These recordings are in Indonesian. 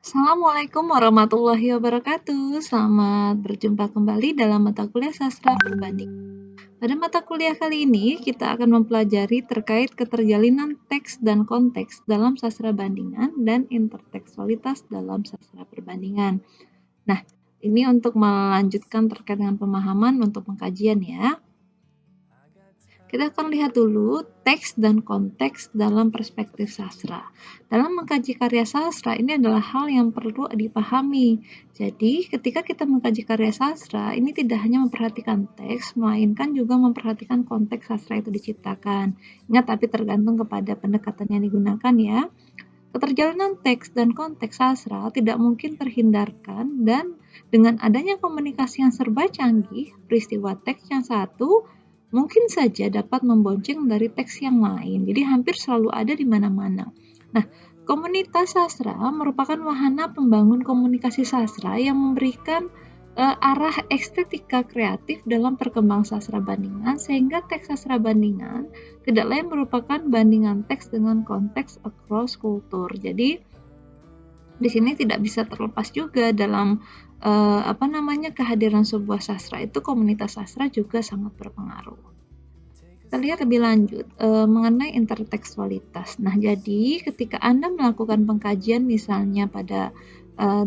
Assalamualaikum warahmatullahi wabarakatuh. Selamat berjumpa kembali dalam mata kuliah Sastra Berbanding. Pada mata kuliah kali ini, kita akan mempelajari terkait keterjalinan teks dan konteks dalam sastra bandingan dan intertekstualitas dalam sastra perbandingan. Nah, ini untuk melanjutkan terkait dengan pemahaman untuk pengkajian ya. Kita akan lihat dulu teks dan konteks dalam perspektif sastra. Dalam mengkaji karya sastra, ini adalah hal yang perlu dipahami. Jadi, ketika kita mengkaji karya sastra, ini tidak hanya memperhatikan teks, melainkan juga memperhatikan konteks sastra itu diciptakan. Ingat, tapi tergantung kepada pendekatan yang digunakan ya. Keterjalinan teks dan konteks sastra tidak mungkin terhindarkan, dan dengan adanya komunikasi yang serba canggih, peristiwa teks yang satu mungkin saja dapat membonceng dari teks yang lain. Jadi hampir selalu ada di mana-mana. Nah, komunitas sastra merupakan wahana pembangun komunikasi sastra yang memberikan arah estetika kreatif dalam perkembangan sastra bandingan, sehingga teks sastra bandingan tidak lain merupakan bandingan teks dengan konteks across kultur. Jadi di sini tidak bisa terlepas juga dalam kehadiran sebuah sastra itu, komunitas sastra juga sangat berpengaruh. Kita lihat lebih lanjut mengenai intertekstualitas. Nah, jadi ketika Anda melakukan pengkajian misalnya pada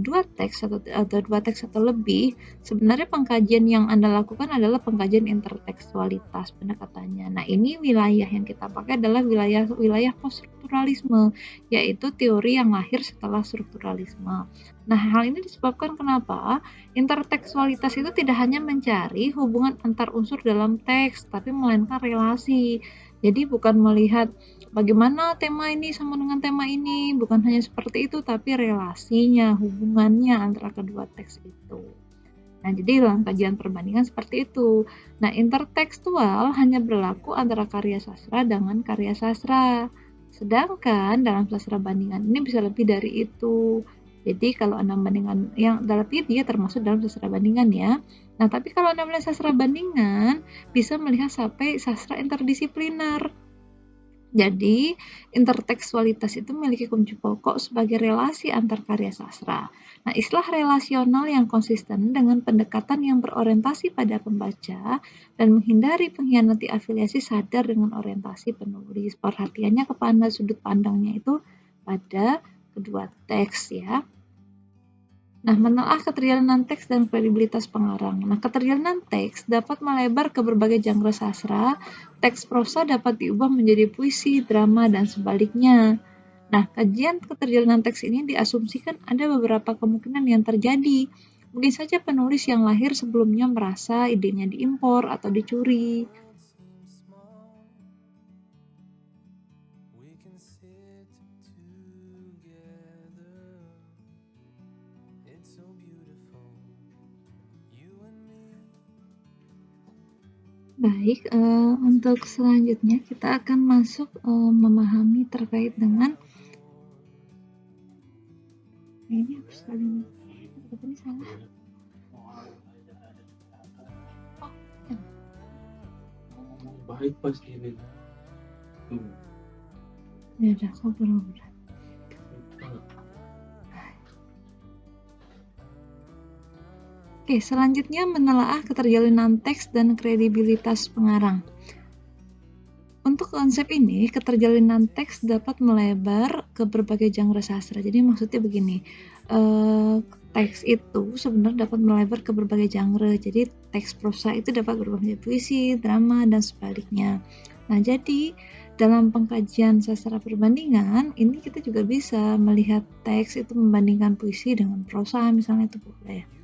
dua teks atau lebih, sebenarnya pengkajian yang Anda lakukan adalah pengkajian intertekstualitas pendekatannya. Nah, ini wilayah yang kita pakai adalah wilayah poststrukturalisme, yaitu teori yang lahir setelah strukturalisme. Nah, hal ini disebabkan kenapa? Intertekstualitas itu tidak hanya mencari hubungan antar unsur dalam teks, tapi melainkan relasi. Jadi bukan melihat bagaimana tema ini sama dengan tema ini, bukan hanya seperti itu, tapi relasinya, hubungannya antara kedua teks itu. Nah, jadi dalam kajian perbandingan seperti itu. Nah, intertekstual hanya berlaku antara karya sastra dengan karya sastra. Sedangkan dalam sastra bandingan ini bisa lebih dari itu. Jadi kalau Anda bandingkan yang berarti dia termasuk dalam sastra bandingan ya. Nah, tapi kalau Anda melihat sastra bandingan, bisa melihat sampai sastra interdisipliner. Jadi, intertekstualitas itu memiliki kunci pokok sebagai relasi antar karya sastra. Nah, istilah relasional yang konsisten dengan pendekatan yang berorientasi pada pembaca dan menghindari pengkhianati afiliasi sadar dengan orientasi penulis. Perhatiannya kepada sudut pandangnya itu pada kedua teks ya. Nah, menelaah keterjalinan teks dan kredibilitas pengarang. Nah, keterjalinan teks dapat melebar ke berbagai genre sastra. Teks prosa dapat diubah menjadi puisi, drama, dan sebaliknya. Nah, kajian keterjalinan teks ini diasumsikan ada beberapa kemungkinan yang terjadi. Mungkin saja penulis yang lahir sebelumnya merasa idenya diimpor atau dicuri. Baik, untuk selanjutnya kita akan masuk memahami terkait dengan ini harus kali ini salah. Oh, ya. Baik pas ini. Ya udah, ngobrol. Oke, selanjutnya menelaah keterjalinan teks dan kredibilitas pengarang. Untuk konsep ini, keterjalinan teks dapat melebar ke berbagai genre sastra. Jadi maksudnya begini, teks itu sebenarnya dapat melebar ke berbagai genre. Jadi teks prosa itu dapat berubah menjadi puisi, drama, dan sebaliknya. Nah, jadi dalam pengkajian sastra perbandingan, ini kita juga bisa melihat teks itu membandingkan puisi dengan prosa, misalnya itu boleh.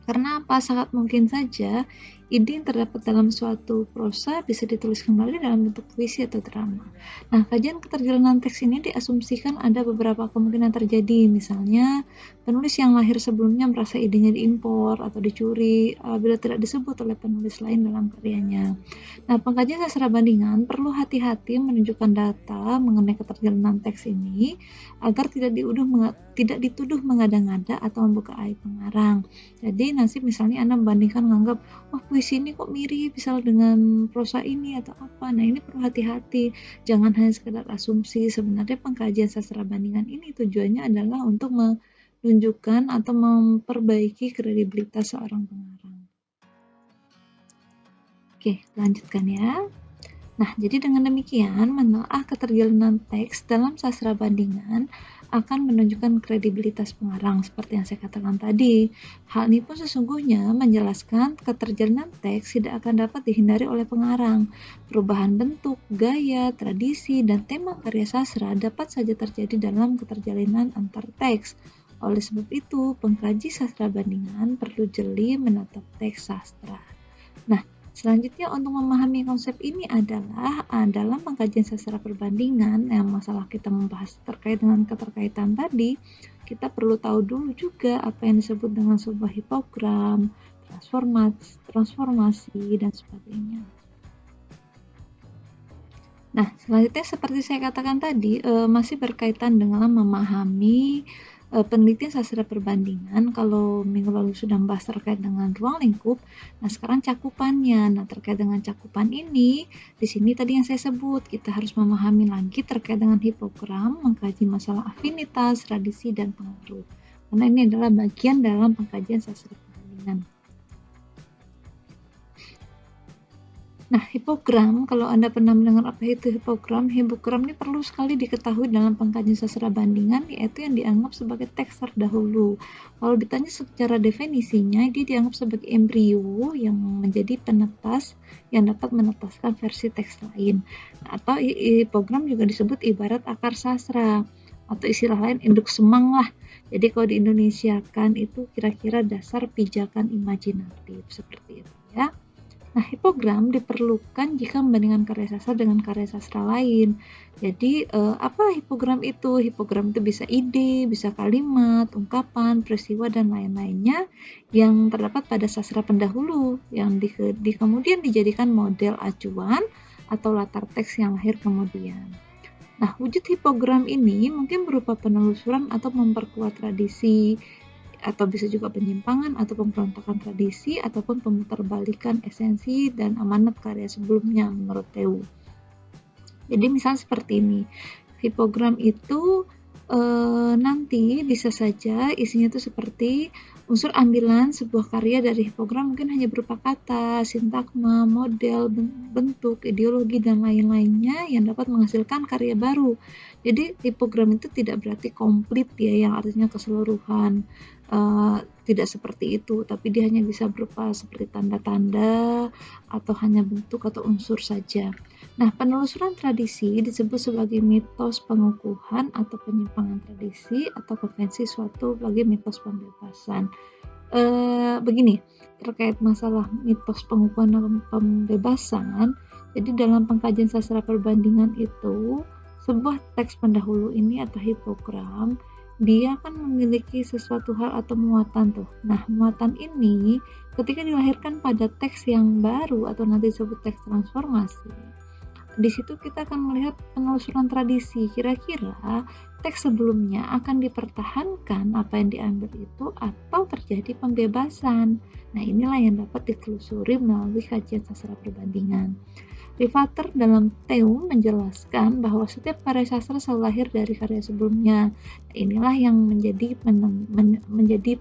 Karena apa? Sangat mungkin saja ide yang terdapat dalam suatu prosa bisa ditulis kembali dalam bentuk puisi atau drama. Nah, kajian keterjalanan teks ini diasumsikan ada beberapa kemungkinan terjadi. Misalnya, penulis yang lahir sebelumnya merasa idenya diimpor atau dicuri bila tidak disebut oleh penulis lain dalam karyanya. Nah, pengkajian sastra bandingan perlu hati-hati menunjukkan data mengenai keterjalanan teks ini agar tidak dituduh mengada-ngada atau membuka aib pengarang. Jadi imajinasi, misalnya Anda membandingkan menganggap, wah puisi ini kok mirip misal dengan prosa ini atau apa. Nah, ini perlu hati-hati. Jangan hanya sekedar asumsi. Sebenarnya pengkajian sastra bandingan ini tujuannya adalah untuk menunjukkan atau memperbaiki kredibilitas seorang pengarang. Oke, lanjutkan ya. Nah, jadi dengan demikian, menelaah keterjalanan teks dalam sastra bandingan akan menunjukkan kredibilitas pengarang, seperti yang saya katakan tadi. Hal ini pun sesungguhnya menjelaskan keterjalanan teks tidak akan dapat dihindari oleh pengarang. Perubahan bentuk, gaya, tradisi, dan tema karya sastra dapat saja terjadi dalam keterjalanan antar teks. Oleh sebab itu, pengkaji sastra bandingan perlu jeli menatap teks sastra. Nah, selanjutnya untuk memahami konsep ini adalah dalam pengkajian sastra perbandingan yang masalah kita membahas terkait dengan keterkaitan tadi, kita perlu tahu dulu juga apa yang disebut dengan sebuah hipogram, transformasi, dan sebagainya. Nah, selanjutnya seperti saya katakan tadi, masih berkaitan dengan memahami penelitian sastra perbandingan. Kalau minggu lalu sudah membahas terkait dengan ruang lingkup, nah sekarang cakupannya. Nah, terkait dengan cakupan ini, di sini tadi yang saya sebut, kita harus memahami lagi terkait dengan hipogram, mengkaji masalah afinitas, tradisi, dan pengaruh. Karena ini adalah bagian dalam pengkajian sastra perbandingan. Nah, hipogram, kalau Anda pernah mendengar apa itu hipogram ini perlu sekali diketahui dalam pengkajian sastra bandingan, yaitu yang dianggap sebagai teks terdahulu. Kalau ditanya secara definisinya, dia dianggap sebagai embrio yang menjadi penetas yang dapat menetaskan versi teks lain. Nah, atau hipogram juga disebut ibarat akar sastra, atau istilah lain induk semang lah. Jadi kalau di Indonesia kan itu kira-kira dasar pijakan imajinatif, seperti itu ya. Nah, hipogram diperlukan jika membandingkan karya sastra dengan karya sastra lain. Jadi, apa hipogram itu? Hipogram itu bisa ide, bisa kalimat, ungkapan, peristiwa, dan lain-lainnya yang terdapat pada sastra pendahulu, yang kemudian dijadikan model acuan atau latar teks yang lahir kemudian. Nah, wujud hipogram ini mungkin berupa penelusuran atau memperkuat tradisi, atau bisa juga penyimpangan atau pemberontakan tradisi ataupun pemutarbalikan esensi dan amanat karya sebelumnya menurut Tewu. Jadi misalnya seperti ini, hipogram itu nanti bisa saja isinya itu seperti unsur ambilan sebuah karya dari hipogram mungkin hanya berupa kata, sintagma, model, bentuk, ideologi, dan lain-lainnya yang dapat menghasilkan karya baru. Jadi hipogram itu tidak berarti komplit ya, yang artinya keseluruhan. Tidak seperti itu, tapi dia hanya bisa berupa seperti tanda-tanda atau hanya bentuk atau unsur saja. Nah, penelusuran tradisi disebut sebagai mitos pengukuhan atau penyimpangan tradisi atau konvensi suatu bagi mitos pembebasan. Begini, terkait masalah mitos pengukuhan dan pembebasan, jadi dalam pengkajian sastra perbandingan itu, sebuah teks pendahulu ini atau hipogram dia kan memiliki sesuatu hal atau muatan tuh. Nah, muatan ini ketika dilahirkan pada teks yang baru atau nanti disebut teks transformasi, di situ kita akan melihat penelusuran tradisi. Kira-kira teks sebelumnya akan dipertahankan apa yang diambil itu atau terjadi pembebasan. Nah, inilah yang dapat ditelusuri melalui kajian sastra perbandingan. Rivater dalam Teum menjelaskan bahwa setiap karya sastra selalu lahir dari karya sebelumnya. Inilah yang menjadi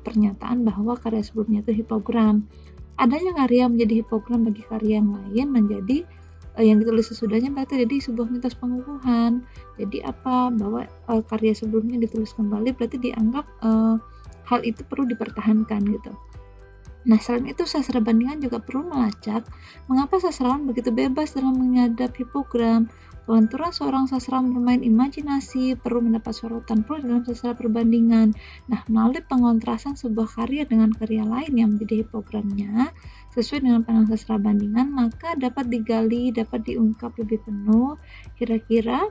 pernyataan bahwa karya sebelumnya itu hipogram. Adanya karya menjadi hipogram bagi karya yang lain menjadi yang ditulis sesudahnya berarti jadi sebuah mitos pengukuhan. Jadi apa? Bahwa karya sebelumnya ditulis kembali berarti dianggap hal itu perlu dipertahankan gitu. Nah, selain itu sastra bandingan juga perlu melacak mengapa sastrawan begitu bebas dalam menyadap hipogram. Kelenturan seorang sastrawan bermain imajinasi perlu mendapat sorotan pula dalam sastra perbandingan. Nah, melalui pengontrasan sebuah karya dengan karya lain yang menjadi hipogramnya sesuai dengan pandangan sastra bandingan, maka dapat digali, dapat diungkap lebih penuh kira-kira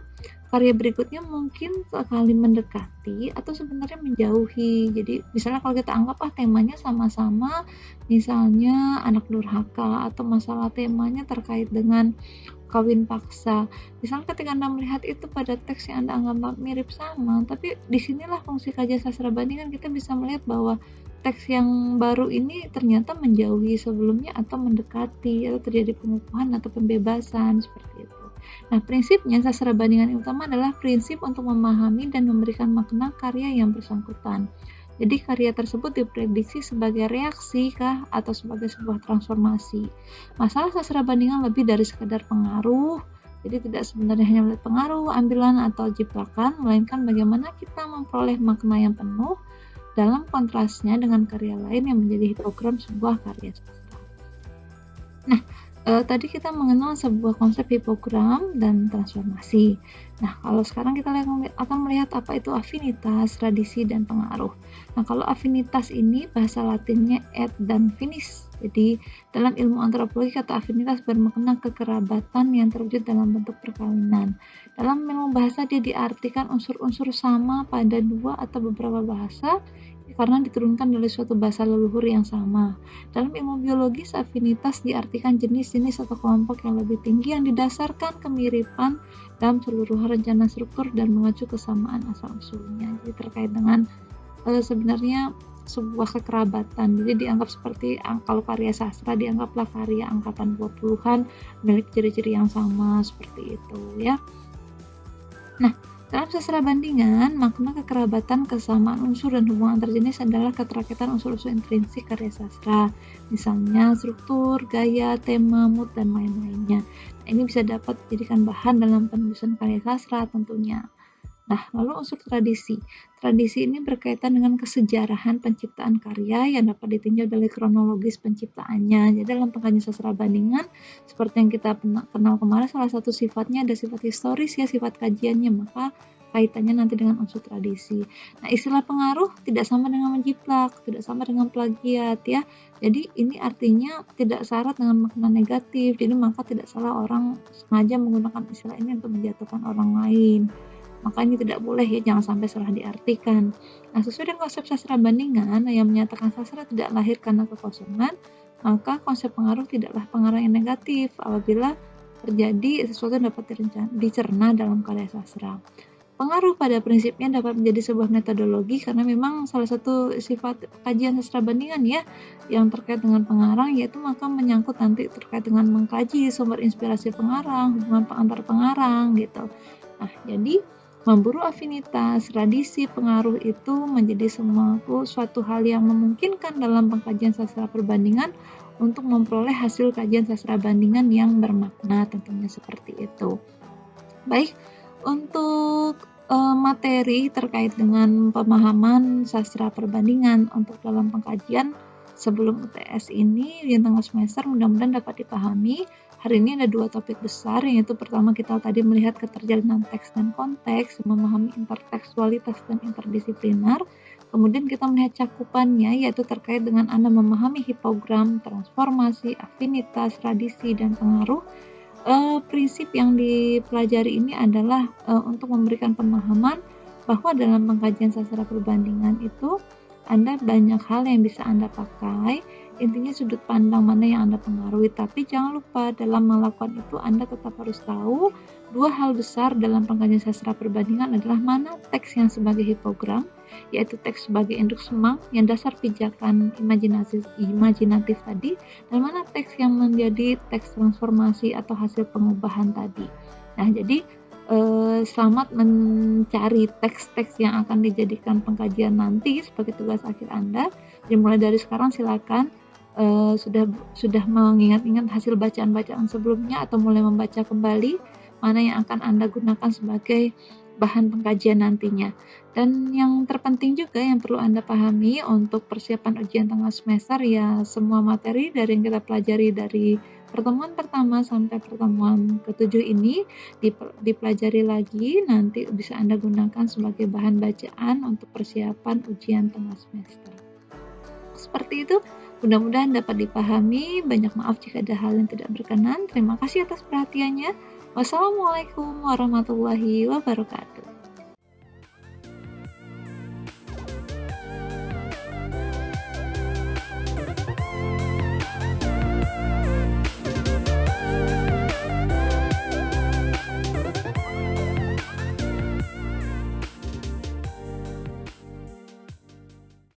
karya berikutnya mungkin sekali mendekati atau sebenarnya menjauhi. Jadi misalnya kalau kita anggap temanya sama-sama, misalnya anak durhaka, atau masalah temanya terkait dengan kawin paksa. Misalnya ketika Anda melihat itu pada teks yang Anda anggap mirip sama, tapi disinilah fungsi kajian sastra bandingan, kita bisa melihat bahwa teks yang baru ini ternyata menjauhi sebelumnya atau mendekati, atau terjadi pengukuhan atau pembebasan seperti itu. Nah, prinsipnya sastra bandingan yang utama adalah prinsip untuk memahami dan memberikan makna karya yang bersangkutan. Jadi karya tersebut diprediksi sebagai reaksi kah atau sebagai sebuah transformasi. Masalah sastra bandingan lebih dari sekadar pengaruh. Jadi tidak sebenarnya hanya melihat pengaruh, ambilan atau jiplakan, melainkan bagaimana kita memperoleh makna yang penuh dalam kontrasnya dengan karya lain yang menjadi hipogram sebuah karya sastra. Nah, tadi kita mengenal sebuah konsep hipogram dan transformasi. Nah, kalau sekarang kita akan melihat apa itu afinitas, tradisi, dan pengaruh. Nah, kalau afinitas ini bahasa Latinnya et dan finis. Jadi, dalam ilmu antropologi kata afinitas bermakna kekerabatan yang terwujud dalam bentuk perkawinan. Dalam ilmu bahasa dia diartikan unsur-unsur sama pada dua atau beberapa bahasa karena diturunkan dari suatu bahasa leluhur yang sama. Dalam ilmu biologis, afinitas diartikan jenis-jenis atau kelompok yang lebih tinggi yang didasarkan kemiripan dalam seluruh rencana struktur dan mengacu kesamaan asal-usulnya. Jadi terkait dengan sebenarnya sebuah kekerabatan. Jadi dianggap seperti kalau karya sastra dianggaplah karya angkatan 20-an memiliki ciri-ciri yang sama seperti itu ya. Nah, dalam sastra bandingan, makna kekerabatan, kesamaan unsur, dan hubungan antar jenis adalah keterkaitan unsur-unsur intrinsik karya sastra, misalnya struktur, gaya, tema, mood, dan lain-lainnya. Nah, ini bisa dapat dijadikan bahan dalam penulisan karya sastra tentunya. Nah, lalu unsur tradisi. Tradisi ini berkaitan dengan kesejarahan penciptaan karya yang dapat ditinjau dari kronologis penciptaannya. Jadi dalam pengkajian sastra bandingan, seperti yang kita kenal kemarin, salah satu sifatnya ada sifat historis ya, sifat kajiannya, maka kaitannya nanti dengan unsur tradisi. Nah, istilah pengaruh tidak sama dengan menjiplak, tidak sama dengan plagiat ya. Jadi ini artinya tidak syarat dengan makna negatif. Jadi maka tidak salah orang sengaja menggunakan istilah ini untuk menjatuhkan orang lain. Makanya tidak boleh ya, jangan sampai salah diartikan. Nah, sesuai dengan konsep sastra bandingan yang menyatakan sastra tidak lahir karena kekosongan, maka konsep pengaruh tidaklah pengaruh yang negatif apabila terjadi sesuatu yang dapat dicerna dalam karya sastra. Pengaruh pada prinsipnya dapat menjadi sebuah metodologi karena memang salah satu sifat kajian sastra bandingan ya yang terkait dengan pengarang, yaitu maka menyangkut nanti terkait dengan mengkaji sumber inspirasi pengarang, hubungan antar pengarang gitu. Nah, jadi memburu afinitas, tradisi, pengaruh itu menjadi suatu hal yang memungkinkan dalam pengkajian sastra perbandingan untuk memperoleh hasil kajian sastra bandingan yang bermakna, tentunya seperti itu. Baik, untuk materi terkait dengan pemahaman sastra perbandingan untuk dalam pengkajian sebelum UTS ini di tengah semester mudah-mudahan dapat dipahami. Hari ini ada 2 topik besar, yaitu pertama kita tadi melihat keterjalinan teks dan konteks, memahami intertekstualitas dan interdisipliner. Kemudian kita melihat cakupannya, yaitu terkait dengan Anda memahami hipogram, transformasi, afinitas, tradisi, dan pengaruh. Prinsip yang dipelajari ini adalah untuk memberikan pemahaman bahwa dalam pengkajian sastra perbandingan itu Anda banyak hal yang bisa Anda pakai. Intinya sudut pandang mana yang Anda pengaruhi, tapi jangan lupa dalam melakukan itu Anda tetap harus tahu 2 hal besar dalam pengkajian sastra perbandingan adalah mana teks yang sebagai hipogram, yaitu teks sebagai induk semang yang dasar pijakan imajinatif tadi, dan mana teks yang menjadi teks transformasi atau hasil pengubahan tadi. Nah, jadi selamat mencari teks-teks yang akan dijadikan pengkajian nanti sebagai tugas akhir Anda. Jadi mulai dari sekarang silakan sudah mengingat-ingat hasil bacaan-bacaan sebelumnya atau mulai membaca kembali mana yang akan Anda gunakan sebagai bahan pengkajian nantinya. Dan yang terpenting juga yang perlu Anda pahami untuk persiapan ujian tengah semester ya, semua materi dari yang kita pelajari dari pertemuan pertama sampai pertemuan ke-7 ini dipelajari lagi, nanti bisa Anda gunakan sebagai bahan bacaan untuk persiapan ujian tengah semester. Seperti itu, mudah-mudahan dapat dipahami. Banyak maaf jika ada hal yang tidak berkenan. Terima kasih atas perhatiannya. Wassalamualaikum warahmatullahi wabarakatuh.